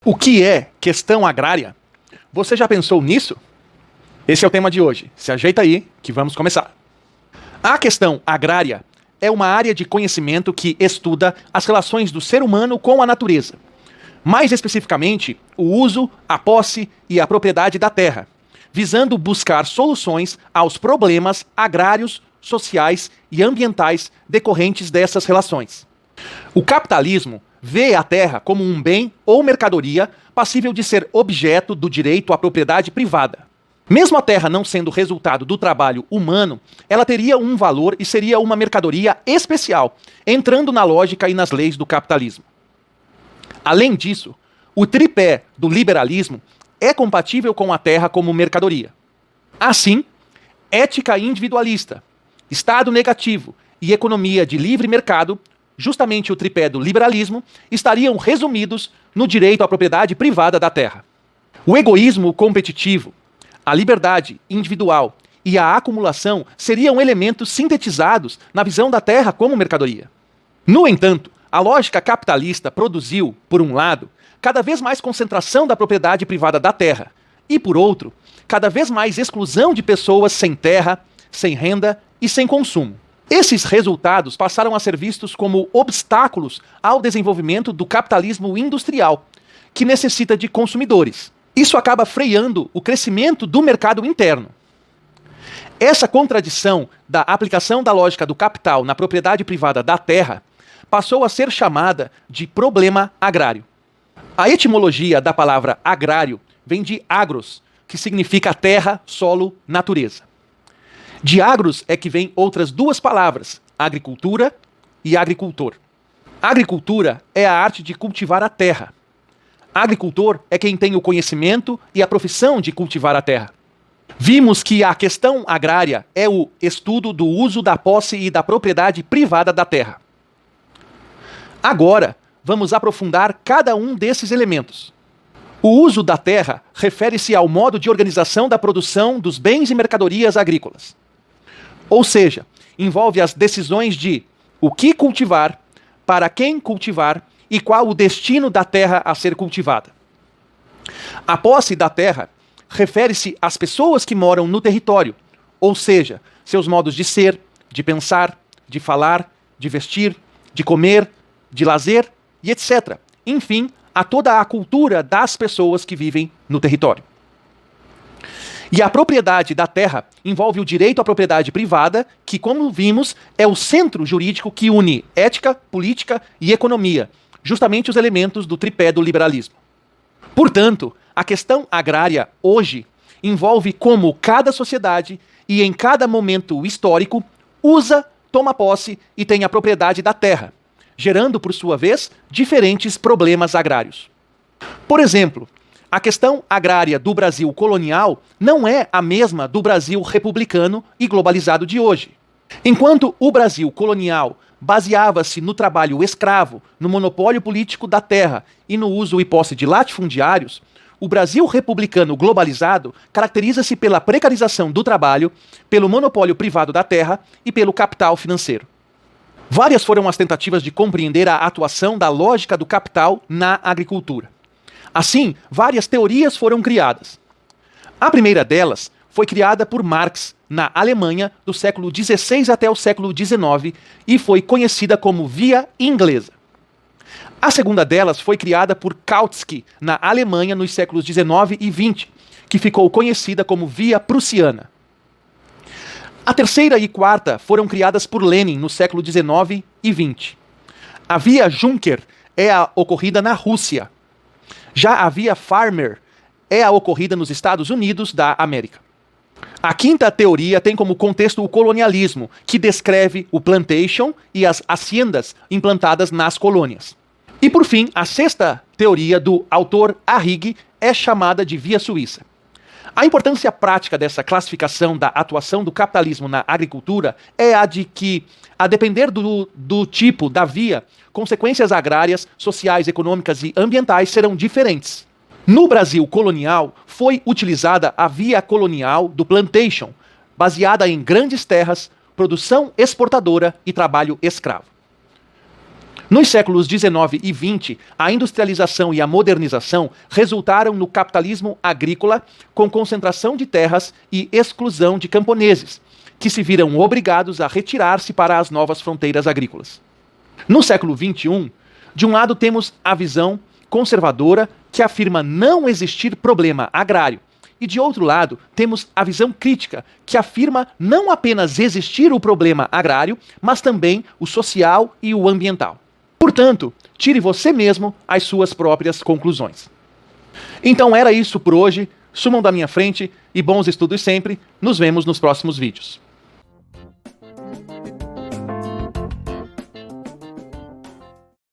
O que é questão agrária? Você já pensou nisso? Esse é o tema de hoje. Se ajeita aí que vamos começar. A questão agrária é uma área de conhecimento que estuda as relações do ser humano com a natureza. Mais especificamente, o uso, a posse e a propriedade da terra, visando buscar soluções aos problemas agrários, sociais e ambientais decorrentes dessas relações. O capitalismo vê a terra como um bem ou mercadoria passível de ser objeto do direito à propriedade privada. Mesmo a terra não sendo resultado do trabalho humano, ela teria um valor e seria uma mercadoria especial, entrando na lógica e nas leis do capitalismo. Além disso, o tripé do liberalismo é compatível com a terra como mercadoria. Assim, ética individualista, Estado negativo e economia de livre mercado, justamente o tripé do liberalismo, estariam resumidos no direito à propriedade privada da terra. O egoísmo competitivo, a liberdade individual e a acumulação seriam elementos sintetizados na visão da terra como mercadoria. No entanto, a lógica capitalista produziu, por um lado, cada vez mais concentração da propriedade privada da terra e, por outro, cada vez mais exclusão de pessoas sem terra, sem renda e sem consumo. Esses resultados passaram a ser vistos como obstáculos ao desenvolvimento do capitalismo industrial, que necessita de consumidores. Isso acaba freando o crescimento do mercado interno. Essa contradição da aplicação da lógica do capital na propriedade privada da terra passou a ser chamada de problema agrário. A etimologia da palavra agrário vem de agros, que significa terra, solo, natureza. De agros é que vem outras duas palavras, agricultura e agricultor. Agricultura é a arte de cultivar a terra. Agricultor é quem tem o conhecimento e a profissão de cultivar a terra. Vimos que a questão agrária é o estudo do uso da posse e da propriedade privada da terra. Agora, vamos aprofundar cada um desses elementos. O uso da terra refere-se ao modo de organização da produção dos bens e mercadorias agrícolas. Ou seja, envolve as decisões de o que cultivar, para quem cultivar e qual o destino da terra a ser cultivada. A posse da terra refere-se às pessoas que moram no território, ou seja, seus modos de ser, de pensar, de falar, de vestir, de comer, de lazer e etc. Enfim, a toda a cultura das pessoas que vivem no território. E a propriedade da terra envolve o direito à propriedade privada, que, como vimos, é o centro jurídico que une ética, política e economia, justamente os elementos do tripé do liberalismo. Portanto, a questão agrária hoje envolve como cada sociedade e em cada momento histórico usa, toma posse e tem a propriedade da terra, gerando, por sua vez, diferentes problemas agrários. Por exemplo, a questão agrária do Brasil colonial não é a mesma do Brasil republicano e globalizado de hoje. Enquanto o Brasil colonial baseava-se no trabalho escravo, no monopólio político da terra e no uso e posse de latifundiários, o Brasil republicano globalizado caracteriza-se pela precarização do trabalho, pelo monopólio privado da terra e pelo capital financeiro. Várias foram as tentativas de compreender a atuação da lógica do capital na agricultura. Assim, várias teorias foram criadas. A primeira delas foi criada por Marx, na Alemanha, do século XVI até o século XIX, e foi conhecida como via inglesa. A segunda delas foi criada por Kautsky, na Alemanha, nos séculos XIX e XX, que ficou conhecida como via prussiana. A terceira e quarta foram criadas por Lenin, no século XIX e XX. A via Juncker é a ocorrida na Rússia. Já a via Farmer é a ocorrida nos Estados Unidos da América. A quinta teoria tem como contexto o colonialismo, que descreve o plantation e as haciendas implantadas nas colônias. E por fim, a sexta teoria do autor Arrighi é chamada de via suíça. A importância prática dessa classificação da atuação do capitalismo na agricultura é a de que, a depender do tipo da via, consequências agrárias, sociais, econômicas e ambientais serão diferentes. No Brasil colonial, foi utilizada a via colonial do plantation, baseada em grandes terras, produção exportadora e trabalho escravo. Nos séculos 19 e 20, a industrialização e a modernização resultaram no capitalismo agrícola com concentração de terras e exclusão de camponeses, que se viram obrigados a retirar-se para as novas fronteiras agrícolas. No século 21, de um lado temos a visão conservadora que afirma não existir problema agrário, e de outro lado temos a visão crítica que afirma não apenas existir o problema agrário, mas também o social e o ambiental. Portanto, tire você mesmo as suas próprias conclusões. Então era isso por hoje. Sumam da minha frente e bons estudos sempre. Nos vemos nos próximos vídeos.